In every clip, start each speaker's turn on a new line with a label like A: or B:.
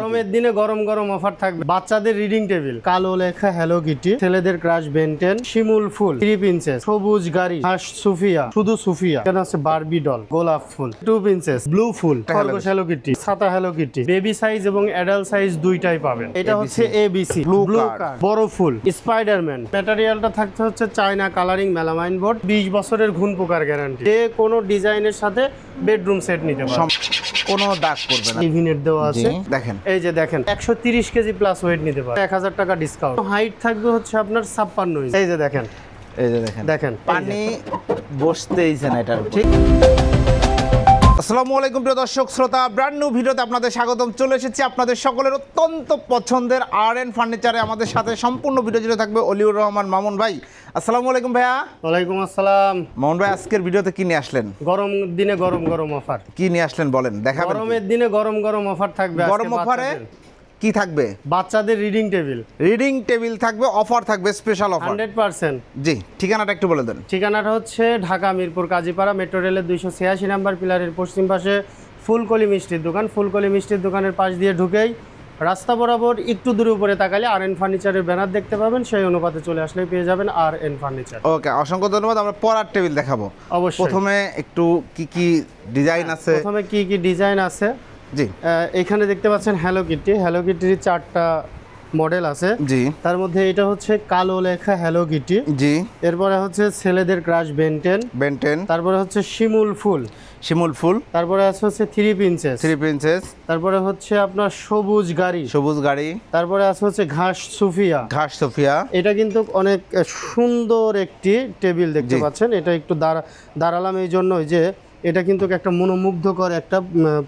A: গরমের দিনে গরম গরম অফার থাকবে। বাচ্চাদের রিডিং টেবিল, কালো লেখা হ্যালো কিটি, ছেলেদের ক্রাশ বেন্টেন, শিমুল ফুল 3 পিন্সেস, সবুজ গাড়ি, হাঁস সুফিয়া, শুধু সুফিয়া, এখানে আছে বারবি ডল, গোলাপ ফুল 2 পিন্সেস, ব্লু ফুল, খরগোশ হ্যালো কিটি, ছাতা হ্যালো কিটি, বেবি সাইজ এবং অ্যাডাল্ট সাইজ দুইটাই পাবেন। এটা হচ্ছে এবিসি ব্লু কার্ড, বড় ফুল, স্পাইডারম্যান। ম্যাটেরিয়ালটা থাকতে হচ্ছে চায়না কালারিং মেলামাইন বোর্ড, 20 বছরের ঘুণ পোকার গ্যারান্টি। যে কোনো ডিজাইনের সাথে বেডরুম সেট নিতে পারবেন,
B: কোনো দাগ করবে না।
A: ইভিনেট দেওয়া আছে,
B: দেখেন
A: এই যে দেখেন 130 কেজি প্লাস ওয়েট নিতে পারবেন, 1000 টাকা ডিসকাউন্ট। হাইট থাকবে হচ্ছে আপনার 56 ইঞ্চি। এই যে দেখেন,
B: এই যে দেখেন
A: দেখেন
B: পানি বসতেইছে না এটার ঠিক। আসসালামু আলাইকুম প্রিয় দর্শক শ্রোতা, ব্র্যান্ড নিউ ভিডিওতে আপনাদের স্বাগতম। চলে এসেছি আপনাদের সকলের অত্যন্ত পছন্দের আর.এন ফার্নিচারে। আমাদের সাথে সম্পূর্ণ ভিডিও জুড়ে থাকবে অলিউর রহমান মামুন ভাই। আসসালামু আলাইকুম ভাইয়া।
A: ওয়ালাইকুম আসসালাম।
B: মামুন ভাই, আজকের ভিডিওতে কি নিয়ে আসলেন?
A: গরম দিনে গরম গরম অফার।
B: কি নিয়ে আসলেন বলেন, দেখাবেন?
A: গরমের দিনে গরম গরম অফার থাকবে।
B: গরম অফারে কি থাকবে?
A: বাচ্চাদের রিডিং টেবিল,
B: রিডিং টেবিল থাকবে, অফার থাকবে, স্পেশাল অফার
A: 100%।
B: জি, ঠিকানাটা একটু বলে দেন।
A: ঠিকানাটা হচ্ছে ঢাকা মিরপুর কাজীপাড়া মেট্রো রেলের 286 নাম্বার পিলারের পশ্চিম পাশে ফুলকলি মিষ্টির দোকান। ফুলকলি মিষ্টির দোকানের পাশ দিয়ে ঢুকেই রাস্তা বরাবর একটু দূরে উপরে তাকালে আর.এন ফার্নিচারের ব্যানার দেখতে পাবেন, সেই অনুপাতে চলে আসলেই পেয়ে যাবেন আর.এন ফার্নিচার।
B: ওকে, অসংখ্য ধন্যবাদ। আমরা পরার টেবিল দেখাবো।
A: অবশ্যই।
B: প্রথমে একটু কি কি ডিজাইন আছে?
A: প্রথমে কি কি ডিজাইন আছে?
B: জি,
A: এখানে দেখতে পাচ্ছেন হ্যালো কিটি। হ্যালো কিটির 4টা মডেল আছে।
B: জি,
A: তার মধ্যে এটা হচ্ছে কালো লেখা হ্যালো কিটি।
B: জি।
A: এরপরে হচ্ছে ছেলেদের ক্রাশ বেন্টেন,
B: বেন্টেন।
A: তারপরে হচ্ছে শিমুল ফুল,
B: শিমুল ফুল।
A: তারপরে আছে হচ্ছে 3 পিন্সেস,
B: 3 প্রিন্সেস।
A: তারপরে হচ্ছে আপনার সবুজ গাড়ি,
B: সবুজ গাড়ি।
A: তারপরে আছে হচ্ছে ঘাস সুফিয়া।
B: ঘাস সোফিয়া।
A: এটা কিন্তু অনেক সুন্দর একটি টেবিল দেখতে
B: জি।
A: পাচ্ছেন। এটা একটু দাঁড়ালাম এই জন্যই যে এটা কিন্তু একটা মনোমুগ্ধকর একটা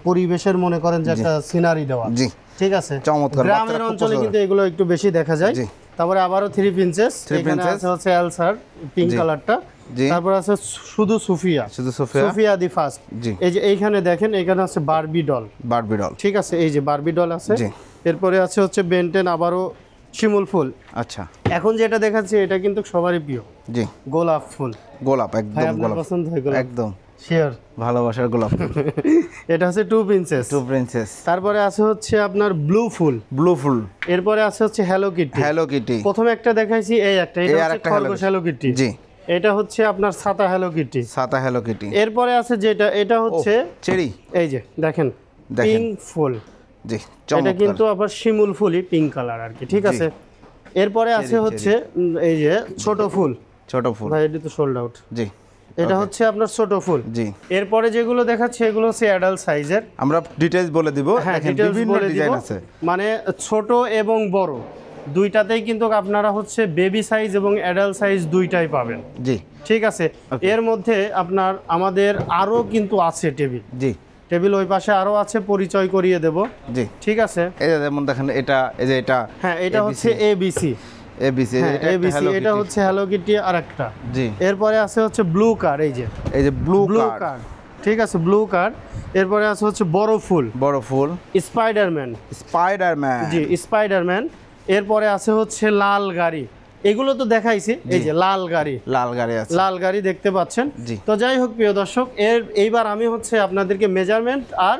A: পরিবেশের মনে করেন যে একটা সিনারি দেওয়া।
B: জি,
A: ঠিক আছে,
B: চমৎকার।
A: গ্রামের অঞ্চলে কিন্তু এগুলো একটু বেশি দেখা যায়।
B: জি।
A: তারপরে আবারও 3 পিন্সেস, এখানে আছে হচ্ছে এলসার পিঙ্ক কালারটা।
B: জি।
A: তারপর আছে শুধু সুফিয়া,
B: শুধু সোফিয়া।
A: Sufia the first.
B: জি।
A: এই যে এইখানে দেখেন, এখানে আছে বারবি ডল,
B: বারবি ডল।
A: ঠিক আছে, এই যে বারবি ডল আছে।
B: জি।
A: এরপরে আছে হচ্ছে বেন্টেন, আবারও শিমুল ফুল।
B: আচ্ছা,
A: এখন যেটা দেখাচ্ছি এটা কিন্তু সবারই প্রিয়,
B: জি,
A: গোলাপ ফুল।
B: গোলাপ,
A: ভাই
B: একদম
A: আপনার
B: গোলাপ,
A: পছন্দ হয় গোলাপ?
B: একদম
A: শিওর।
B: ভালোবাসার গোলাপ।
A: এটা হচ্ছে 2 পিন্সেস।
B: 2 প্রিন্সেস।
A: তারপরে আছে হচ্ছে আপনার ব্লু ফুল।
B: ব্লু ফুল।
A: এরপরে আছে হচ্ছে হ্যালো কিটি।
B: Hello Kitty.
A: প্রথমে একটা দেখাইছি, এই একটা, এটা হচ্ছে খরগোশ হ্যালো কিটি।
B: জি।
A: এটা হচ্ছে আপনার ছাতা হ্যালো কিটি।
B: ছাতা হ্যালো কিটি।
A: এরপরে আছে যেটা, এটা হচ্ছে
B: চেরি।
A: এই যে দেখেন
B: দেখেন।
A: পিঙ্ক ফুল।
B: জি,
A: এটা
B: চমৎকার।
A: কিন্তু আবার শিমুল ফুলই, পিঙ্ক কালার আর কি, ঠিক আছে। এরপরে আছে হচ্ছে এই যে ছোট ফুল।
B: ছোট ফুল।
A: ভাই এটা তো সোল্ড আউট।
B: জি,
A: এটা হচ্ছে আপনার ছোট ফুল।
B: জি।
A: এরপরে যেগুলো দেখাচ্ছে এগুলো হচ্ছে অ্যাডাল্ট সাইজের।
B: আমরা ডিটেইলস বলে দিব।
A: হ্যাঁ,
B: দেখেন
A: ডিটেইলস
B: বিভিন্ন
A: বলে দিব।
B: ডিজাইন আছে,
A: মানে ছোট এবং বড় দুইটাতেই কিন্তু আপনারা হচ্ছে বেবি সাইজ এবং অ্যাডাল্ট সাইজ দুইটাই পাবেন।
B: জি,
A: ঠিক আছে। এর মধ্যে আপনার আমাদের আরো কিন্তু আছে টেবিল।
B: জি।
A: টেবিল ওই পাশে আরো আছে, পরিচয় করিয়ে দেব।
B: জি,
A: ঠিক আছে।
B: এই যে যেমন দেখেন এটা, এই যে এটা,
A: হ্যাঁ, এটা হচ্ছে এবিসি।
B: এবিসি।
A: এটা এবিসি, এটা হচ্ছে হ্যালো কিটি আরেকটা।
B: জি।
A: এরপরে আছে হচ্ছে ব্লু কার, এই যে
B: এই যে ব্লু
A: কার, ঠিক আছে, ব্লু কার। এরপরে আছে হচ্ছে বড় ফুল,
B: বড় ফুল,
A: স্পাইডারম্যান।
B: স্পাইডারম্যান।
A: জি, স্পাইডারম্যান। এরপরে আছে হচ্ছে লাল গাড়ি, এগুলো তো দেখাইছি। এই যে লাল গাড়ি,
B: লাল গাড়ি আছে,
A: লাল গাড়ি দেখতে পাচ্ছেন।
B: জি।
A: তো যাই হোক প্রিয় দর্শক, এইবার আমি হচ্ছে আপনাদেরকে মেজারমেন্ট আর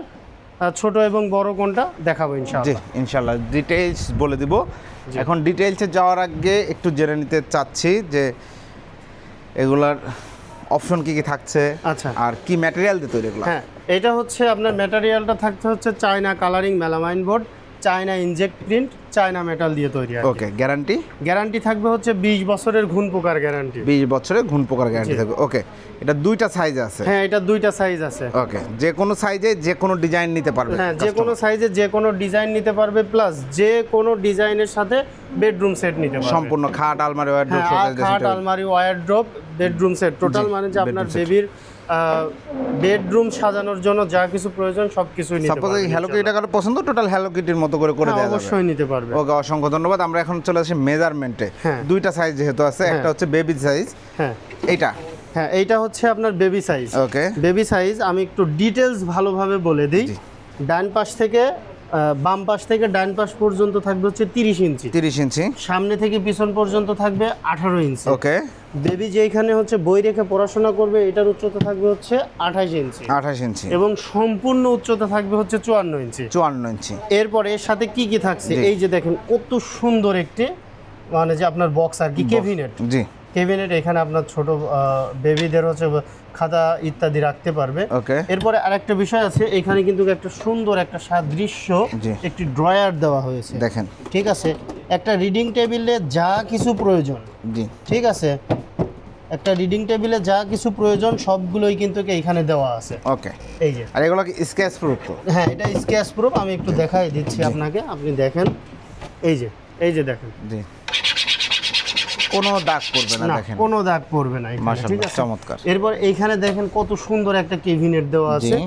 A: ছোট এবং বড় কোনটা দেখাবো
B: জি,
A: ইনশাআল্লাহ।
B: ইনশাআল্লাহ ডিটেইলস বলে দিব। এখন ডিটেইলসে যাওয়ার আগে একটু জেনে নিতে চাচ্ছি যে এগুলার অপশন কি কি থাকছে,
A: আচ্ছা,
B: আর কি ম্যাটেরিয়াল দিয়ে তৈরি এগুলো?
A: হ্যাঁ, এটা হচ্ছে আপনার ম্যাটেরিয়ালটা থাকতে হচ্ছে China colouring melamine board, China inject print, China metal দিয়ে তৈরি।
B: ওকে, গ্যারান্টি?
A: গ্যারান্টি থাকবে হচ্ছে 20 বছরের ঘুণ পোকার গ্যারান্টি।
B: 20 বছরের ঘুণ পোকার গ্যারান্টি থাকবে। ওকে, এটা দুইটা সাইজ আছে?
A: হ্যাঁ, এটা দুইটা সাইজ আছে।
B: ওকে, যে কোনো সাইজে যে কোনো ডিজাইন নিতে পারবে?
A: হ্যাঁ, যে কোনো সাইজে যে কোনো ডিজাইন নিতে পারবে, প্লাস যে কোনো ডিজাইনের সাথে বেডরুম সেট নিতে পারবে।
B: সম্পূর্ণ খাট, আলমারি, ওয়ারড্রোব,
A: খাট, আলমারি, ওয়ারড্রোব, বেডরুম সেট টোটাল, মানে যে আপনার বেবির বেডরুম সাজানোর জন্য যা কিছু প্রয়োজন সবকিছুই নিতে পারবে।
B: সাপোজ হ্যালো কিটি কারো পছন্দ, টোটাল হ্যালো কিটির মতো করে দেওয়া যাবে।
A: অবশ্যই নিতে পারবে।
B: ওকে, অসংখ্য ধন্যবাদ। আমরা এখন চলে আসি মেজারমেন্টে। দুইটা সাইজ যেহেতু আছে, একটা হচ্ছে বেবি সাইজ।
A: হ্যাঁ,
B: এইটা,
A: হ্যাঁ, এইটা হচ্ছে আপনার বেবি সাইজ।
B: ওকে,
A: বেবি সাইজ আমি একটু ডিটেলস ভালোভাবে বলে দিই। ডান পাশ থেকে বাম পাশ থেকে ডান পাশ পর্যন্ত থাকবে হচ্ছে 30 ইঞ্চি,
B: 30 ইঞ্চি,
A: সামনে থেকে পিছন পর্যন্ত থাকবে 18 ইঞ্চি।
B: ওকে।
A: বেবি যেখানে হচ্ছে বই রেখে পড়াশোনা করবে এটার উচ্চতা থাকবে হচ্ছে 28 ইঞ্চি,
B: 28 ইঞ্চি,
A: এবং সম্পূর্ণ উচ্চতা থাকবে হচ্ছে 54 ইঞ্চি।
B: 54 ইঞ্চি।
A: এরপরে এর সাথে কি কি থাকছে, এই যে দেখেন কত সুন্দর একটি মানে যে আপনার বক্স আর কি, কেবিনেট।
B: জি,
A: কেবিনেট, এখানে আপনার ছোট বেবিদের হচ্ছে খাতা ইত্যাদি রাখতে পারবে।
B: ওকে।
A: এরপরে আরেকটা বিষয় আছে, এখানে কিন্তু একটা সুন্দর একটা সাদৃশ্য একটি ড্রয়ার দেওয়া হয়েছে,
B: দেখেন।
A: ঠিক আছে, একটা রিডিং টেবিলে যা কিছু প্রয়োজন,
B: জি,
A: ঠিক আছে, একটা রিডিং টেবিলে যা কিছু প্রয়োজন সবগুলোই কিন্তু এখানে দেওয়া আছে।
B: ওকে।
A: এই যে,
B: আর এগুলো কি স্কেচ প্রুফ তো?
A: হ্যাঁ, এটা স্কেচ প্রুফ। আমি একটু দেখাই দিচ্ছি আপনাকে, আপনি দেখেন। এই যে দেখেন,
B: জি, কোনো দাগ পড়বে না,
A: না
B: দেখেন
A: কোনো দাগ পড়বে না এখানে, ঠিক
B: মাশাআল্লাহ,
A: আছে।
B: চমৎকার।
A: এরপর এইখানে দেখেন কত সুন্দর একটা কেবিনেট দেওয়া আছে,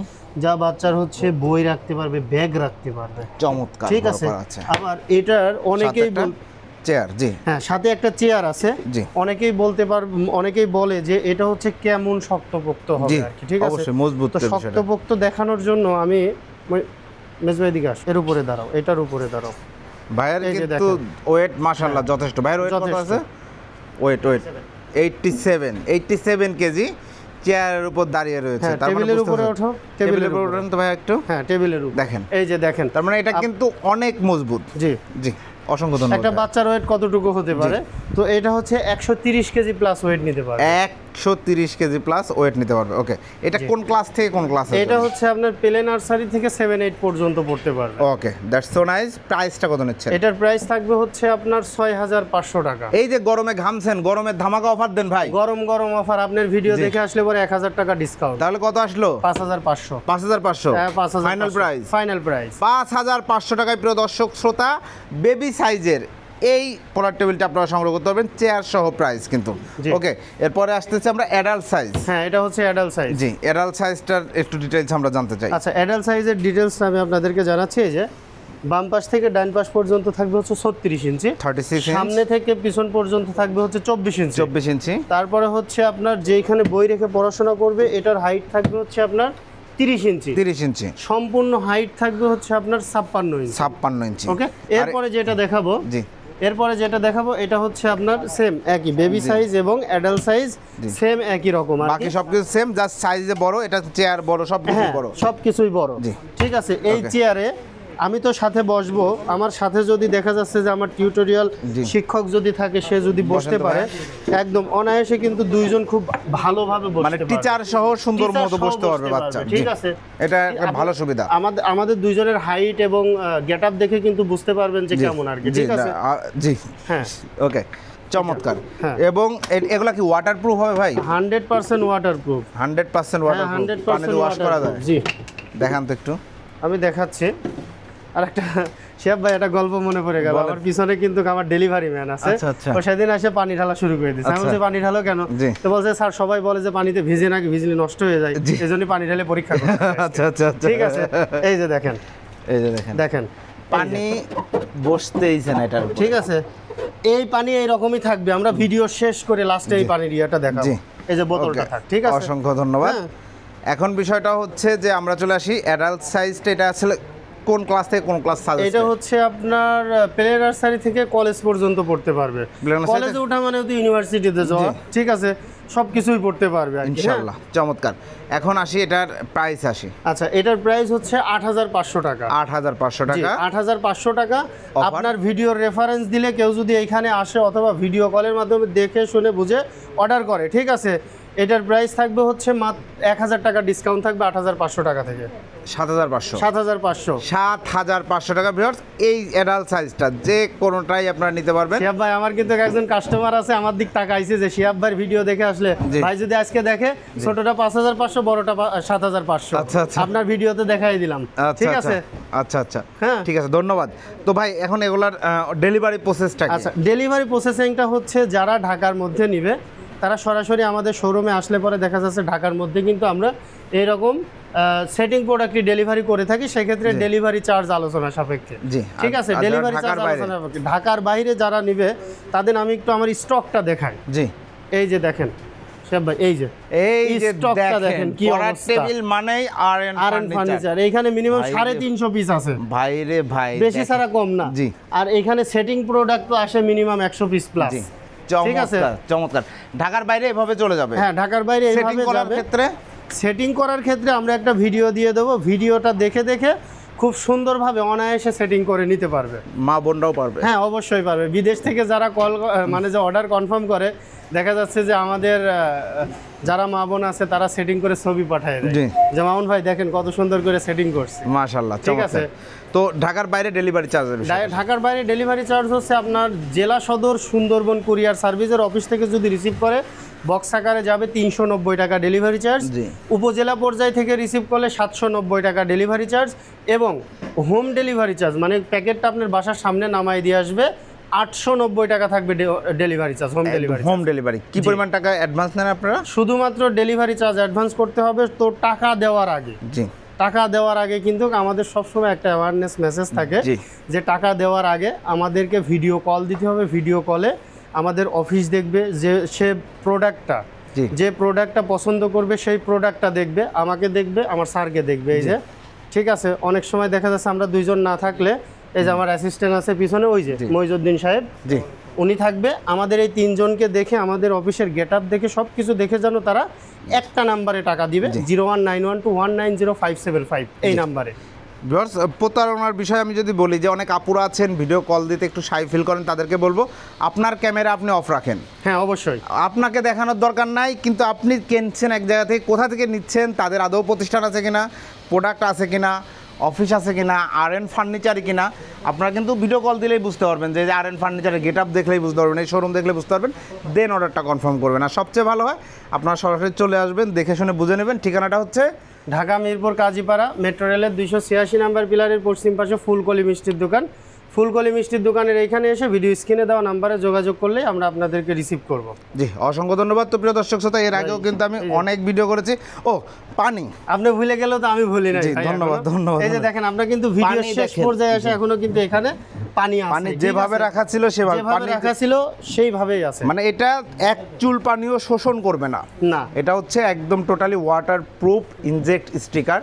A: যা বাচ্চার হচ্ছে বই রাখতে পারবে, ব্যাগ রাখতে পারবে,
B: চমৎকার,
A: ঠিক আছে। আবার এটার অনেকেই
B: চেয়ার, জি
A: হ্যাঁ, সাথে একটা চেয়ার আছে।
B: জি,
A: অনেকেই বলে যে এটা হচ্ছে কেমন শক্তপোক্ত হবে আর কি, ঠিক আছে,
B: অবশ্যই মজবুত।
A: তো শক্তপোক্ত দেখানোর জন্য আমি মেজবাই দিকে আসি, এর উপরে দাঁড়াও, এটার উপরে দাঁড়াও।
B: ভাইয়ের কিন্তু ওয়েট মাশাআল্লাহ যথেষ্ট। ভাইয়ের ওয়েট কত আছে? ওয়েট 87 কেজি, চেয়ারের উপর দাঁড়িয়ে রয়েছে।
A: তার মানে টেবিলের উপরে ওঠো,
B: টেবিলের উপরে ওঠেন তো ভাই একটু।
A: হ্যাঁ, টেবিলের উপর
B: দেখেন,
A: এই যে দেখেন,
B: তার মানে এটা কিন্তু অনেক মজবুত।
A: জি
B: জি, অসংখ্য ধন্যবাদ।
A: একটা বাচ্চার ওয়েট কতটুকু হতে পারে? তো এটা হচ্ছে 130 কেজি প্লাস ওয়েট নিতে পারে,
B: 130 কেজি প্লাস ওয়েট নিতে পারবে। ওকে, এটা কোন ক্লাস থেকে কোন ক্লাসে?
A: এটা হচ্ছে আপনার প্লে নার্সারি থেকে 7-8 পর্যন্ত পড়তে পারবে।
B: ওকে, দ্যাটস সো নাইস। প্রাইসটা কত নিচ্ছেন?
A: এটার প্রাইস থাকবে হচ্ছে আপনার 6500 টাকা।
B: এই যে গরমে ঘামছেন, গরমের ধামাকা অফার দেন ভাই।
A: গরম অফার, আপনার ভিডিও দেখে আসলে পরে 1000 টাকা ডিসকাউন্ট।
B: তাহলে কত আসলো?
A: 5500।
B: 5500
A: হ্যাঁ, 5500
B: ফাইনাল প্রাইস।
A: ফাইনাল প্রাইস
B: 5500 টাকায়। প্রিয় দর্শক শ্রোতা, বেবি সাইজের এই পোলার টেবিলটা আপনারা সংগ্রহ করতে পারবেন, চেয়ার সহ প্রাইস কিন্তু। ওকে, এরপরে আসতেছে আমরা অ্যাডাল্ট সাইজ।
A: হ্যাঁ, এটা হচ্ছে অ্যাডাল্ট সাইজ।
B: জি, অ্যাডাল্ট সাইজটার একটু ডিটেইলস আমরা জানতে চাই।
A: আচ্ছা, অ্যাডাল্ট সাইজের ডিটেইলস আমি আপনাদেরকে জানাচ্ছি। এই যে বাম পাশ থেকে ডান পাশ পর্যন্ত থাকবে হচ্ছে 36 ইঞ্চি,
B: 36
A: সামনে থেকে পিছন পর্যন্ত থাকবে হচ্ছে 24 ইঞ্চি,
B: 24 ইঞ্চি।
A: তারপরে হচ্ছে আপনার যেখানে বই রেখে পড়াশোনা করবে এটার হাইট থাকবে হচ্ছে আপনার 30 ইঞ্চি,
B: 30 ইঞ্চি।
A: সম্পূর্ণ হাইট থাকবে হচ্ছে আপনার 56 ইঞ্চি,
B: 56 ইঞ্চি।
A: ওকে। এরপরে যেটা দেখাবো, এটা হচ্ছে আপনার সেম একই বেবি সাইজ এবং অ্যাডাল্ট সাইজ সেম একই রকম, আর
B: বাকি সবকিছু সেম, জাস্ট সাইজে বড়, এটা চেয়ার বড়, সবকিছু বড়,
A: সবকিছুই বড়। ঠিক আছে, এই চেয়ারে আমি তো সাথে বসবো, আমার সাথে যদি দেখা যাচ্ছে যে আমার টিউটোরিয়াল শিক্ষক যদি থাকে, সে যদি বসতে পারে, একদম অনায়াসে কিন্তু দুইজন খুব ভালোভাবে বসতে পারবে,
B: মানে টিচার সহ সুন্দর মতো বসতে পারবে বাচ্চা।
A: ঠিক আছে,
B: এটা একটা ভালো সুবিধা।
A: আমাদের দুইজনের হাইট এবং গেটআপ দেখে কিন্তু বুঝতে পারবেন যে কেমন আর কি। ঠিক আছে,
B: জি,
A: হ্যাঁ,
B: ওকে, চমৎকার। এবং এগুলা কি ওয়াটারপ্রুফ হবে ভাই?
A: 100% ওয়াটারপ্রুফ।
B: 100% ওয়াটারপ্রুফ, পানিতে ওয়াশ করা যায়?
A: জি,
B: দেখান তো একটু।
A: আমি দেখাচ্ছি। আর একটা শিহাব ভাই, একটা গল্প মনে পড়ে গেল, আমার পিছনে কিন্তু আমার ডেলিভারি ম্যান আছে, ও সেদিন এসে পানি ঢালা শুরু করে দিয়েছে। আমি বলছি পানি ঢালো কেন? তো বলছে স্যার সবাই বলে যে পানিতে ভিজে নাকি, ভিজলে নষ্ট হয়ে যায়, এজন্য পানি ঢালে পরীক্ষা করতে।
B: আচ্ছা আচ্ছা,
A: ঠিক আছে, এই যে দেখেন, দেখেন
B: পানি বসতেইছে না এটার।
A: ঠিক আছে, এই পানি এইরকমই থাকবে, আমরা ভিডিও শেষ করে লাস্টে এই পানির ইয়েটা দেখাবো। এই যে বোতলটা থাক, ঠিক আছে,
B: অসংখ্য ধন্যবাদ। এখন বিষয়টা হচ্ছে যে আমরা চলে আসি অ্যাডাল্ট সাইজটা, এটা আসলে কোন ক্লাস থেকে কোন ক্লাস সাজেস্ট?
A: এটা হচ্ছে আপনার প্লে নার্সারি থেকে কলেজ পর্যন্ত পড়তে পারবে। কলেজে ওঠা মানে তো ইউনিভার্সিটিতে যাওয়া, ঠিক আছে, সবকিছুই পড়তে পারবে
B: ইনশাআল্লাহ। চমৎকার। এখন আসি এটার প্রাইস আসি।
A: আচ্ছা, এটার প্রাইস হচ্ছে 8500 টাকা।
B: 8500 টাকা,
A: 8500 টাকা। আপনার ভিডিওর রেফারেন্স দিলে কেউ যদি এখানে আসে অথবা ভিডিও কলের মাধ্যমে দেখে শুনে বুঝে অর্ডার করে, ঠিক আছে, এটার প্রাইস থাকবে হচ্ছে মাত্র 1000 টাকা ডিসকাউন্ট থাকবে 8500 টাকা থেকে
B: 7500 টাকা। ভিউয়ার্স, এই অ্যাডাল্ট সাইজটা যে কোনোটাই আপনারা নিতে পারবেন।
A: শিহাব ভাই, আমার কিন্তু একজন কাস্টমার আছে, আমার দিক তাকাইছে যে শিহাব ভাইয়ের ভিডিও দেখে আসলে ভাই যদি আজকে দেখে, ছোটটা 5500, বড়টা 7500।
B: আচ্ছা আচ্ছা,
A: আপনার ভিডিওতে দেখাই দিলাম। ঠিক আছে,
B: আচ্ছা আচ্ছা, হ্যাঁ, ঠিক আছে, ধন্যবাদ। তো ভাই, এখন এগুলার ডেলিভারি প্রসেসটা কি?
A: আচ্ছা, ডেলিভারি প্রসেসিংটা হচ্ছে যারা ঢাকার মধ্যে নিবে তারা সরাসরি আমাদের শোরুমে আসলে পরে দেখা যাচ্ছে ঢাকার মধ্যে কিন্তু আমরা এইরকম সেটিং প্রোডাক্টটি ডেলিভারি করে থাকি, সেক্ষেত্রে ডেলিভারি চার্জ আলোচনা সাপেক্ষে। ঠিক আছে, ডেলিভারি চার্জ আলোচনা সাপেক্ষে। ঢাকার বাইরে যারা নিবে তাদের আমি একটু আমার স্টকটা দেখাই।
B: জি,
A: এই যে দেখেন, সাহেব ভাই এই যে স্টকটা দেখেন কি অবস্থা।
B: টেবিল মানেই আরএন
A: ফার্নিচার, এইখানে মিনিমাম 350 পিস আছে
B: ভাই রে ভাই,
A: বেশি ছাড়া কম না।
B: জি।
A: আর এখানে সেটিং প্রোডাক্ট তো আসে মিনিমাম 100 পিস প্লাস। ঠিক আছে,
B: চমৎকার চমৎকার। ঢাকার বাইরে এভাবে চলে যাবে?
A: হ্যাঁ, ঢাকার বাইরে
B: সেটিং
A: এইভাবে
B: করার
A: যাবে।
B: ক্ষেত্রে
A: সেটিং করার ক্ষেত্রে আমরা একটা ভিডিও দিয়ে দেবো, ভিডিওটা দেখে দেখে খুব সুন্দরভাবে অনায়াসে সেটিং করে নিতে পারবে।
B: মা বোনরাও পারবে?
A: হ্যাঁ, অবশ্যই পারবে। বিদেশ থেকে যারা মানে যে অর্ডার কনফার্ম করে, দেখা যাচ্ছে যে আমাদের যারা মা বোন আছে তারা সেটিং করে ছবি পাঠায় দেয়,
B: জি।
A: যে মামুন ভাই দেখেন কত সুন্দর করে সেটিং করছে।
B: মাশাআল্লাহ,
A: ঠিক আছে।
B: তো ঢাকার বাইরে ডেলিভারি চার্জ?
A: ঢাকার বাইরে ডেলিভারি চার্জ হচ্ছে আপনার জেলা সদর সুন্দরবন কুরিয়ার সার্ভিসের অফিস থেকে যদি রিসিভ করে বক্স আকারে যাবে 390 টাকা ডেলিভারি চার্জ।
B: জি।
A: উপজেলা পর্যায় থেকে রিসিভ করলে 790 টাকা ডেলিভারি চার্জ, এবং হোম ডেলিভারি চার্জ মানে প্যাকেটটা আপনার বাসার সামনে নামাই দিয়ে আসবে 890 টাকা থাকবে delivery charge, home delivery.
B: Home delivery কি পরিমাণ টাকা অ্যাডভান্স নেন আপনারা?
A: শুধুমাত্র ডেলিভারি চার্জ অ্যাডভান্স করতে হবে। তো টাকা দেওয়ার আগে,
B: জি,
A: টাকা দেওয়ার আগে কিন্তু আমাদের সবসময় একটা অ্যাওয়ারনেস মেসেজ থাকে,
B: জি।
A: যে টাকা দেওয়ার আগে আমাদেরকে ভিডিও কল দিতে হবে। ভিডিও কলে আমাদের অফিস দেখবে, যে সে প্রোডাক্টটা,
B: জি।
A: যে প্রোডাক্টটা পছন্দ করবে সেই প্রোডাক্টটা দেখবে, আমাকে দেখবে, আমার স্যারকে দেখবে। এই যে ঠিক আছে, অনেক সময় দেখা যাচ্ছে আমরা দুইজন না থাকলে, এই যে আমার অ্যাসিস্ট্যান্ট আছে পিছনে, ওই যে মইজুদ্দিন সাহেব,
B: জি,
A: উনি থাকবে। আমাদের এই তিনজনকে দেখে, আমাদের অফিসের গেট আপ দেখে, সব কিছু দেখে যেন তারা একটা নাম্বারে টাকা দিবে, 019121905575 এই নাম্বারে।
B: ভিউয়ার্স, প্রতারণার বিষয়ে আমি যদি বলি যে অনেক আপুরা আছেন ভিডিও কল দিতে একটু শাই ফিল করেন, তাদেরকে বলবো আপনার ক্যামেরা আপনি অফ রাখেন।
A: হ্যাঁ, অবশ্যই।
B: আপনাকে দেখানোর দরকার নাই, কিন্তু আপনি কিনছেন এক জায়গা থেকে, কোথা থেকে নিচ্ছেন, তাদের আদৌ প্রতিষ্ঠান আছে কিনা, প্রোডাক্ট আছে কিনা, অফিস আছে কিনা, আরএন ফার্নিচারই কিনা, আপনারা কিন্তু ভিডিও কল দিলেই বুঝতে পারবেন, যে আরএন ফার্নিচারের গেট আপ দেখলেই বুঝতে পারবেন, এই শোরুম দেখলে বুঝতে পারবেন, দেন অর্ডারটা কনফার্ম করবেন। আর সবচেয়ে ভালো হয় আপনারা সরাসরি চলে আসবেন, দেখে শুনে বুঝে নেবেন। ঠিকানাটা হচ্ছে
A: ঢাকা মিরপুর কাজীপাড়া, মেট্রো রেলের 286 নাম্বার পিলারের পশ্চিম পাশে ফুলকলি মিষ্টির দোকান। ফুলকলি মিষ্টির দোকানের এইখানে এসে ভিডিও স্ক্রিনে দেওয়া নাম্বারে যোগাযোগ করলেই আমরা আপনাদেরকে রিসিভ করব।
B: জি, অসংখ্য ধন্যবাদ। তো প্রিয় দর্শক শ্রোতা, এর আগেও কিন্তু আমি অনেক ভিডিও করেছি। ও পানি,
A: আপনি ভুলে গেলেও তো আমি ভুলি না।
B: জি, ধন্যবাদ ধন্যবাদ।
A: এই যে দেখেন, আমরা কিন্তু ভিডিও শেষ পর্যায়ে এসে এখনো কিন্তু এখানে পানি আছে,
B: পানি যেভাবে রাখা ছিল সেভাবে
A: রাখা ছিল, সেইভাবেই আছে।
B: মানে এটা এক চুল পানিও শোষণ করবে না,
A: না,
B: এটা হচ্ছে একদম totally water proof inject sticker.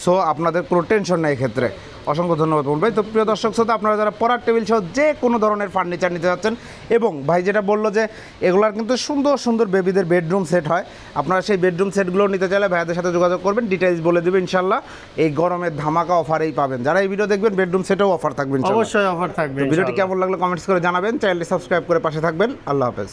B: So আপনাদের কোনো টেনশন নেই এক্ষেত্রে। অসংখ্য ধন্যবাদ বলুন ভাই। তো প্রিয় দর্শক শ্রোতা, আপনারা যারা পড়ার টেবিল সহ যে কোনো ধরনের ফার্নিচার নিতে যাচ্ছেন, এবং ভাই যেটা বললো যে এগুলার কিন্তু সুন্দর সুন্দর বেবিদের বেডরুম সেট হয়, আপনারা সেই বেডরুম সেটগুলো নিতে চাইলে ভাইয়াদের সাথে যোগাযোগ করবেন, ডিটেইলস বলে দেবেন ইনশাল্লাহ। এই গরমের ধামাকা অফারেই পাবেন। যারা এই ভিডিও দেখবেন বেডরুম সেটেও অফার থাকবে,
A: অবশ্যই অফার থাকবে।
B: ভিডিওটি কেমন লাগলো কমেন্টস করে জানাবেন, চ্যানেলটি সাবস্ক্রাইব করে পাশে থাকবেন। আল্লাহ হাফেজ।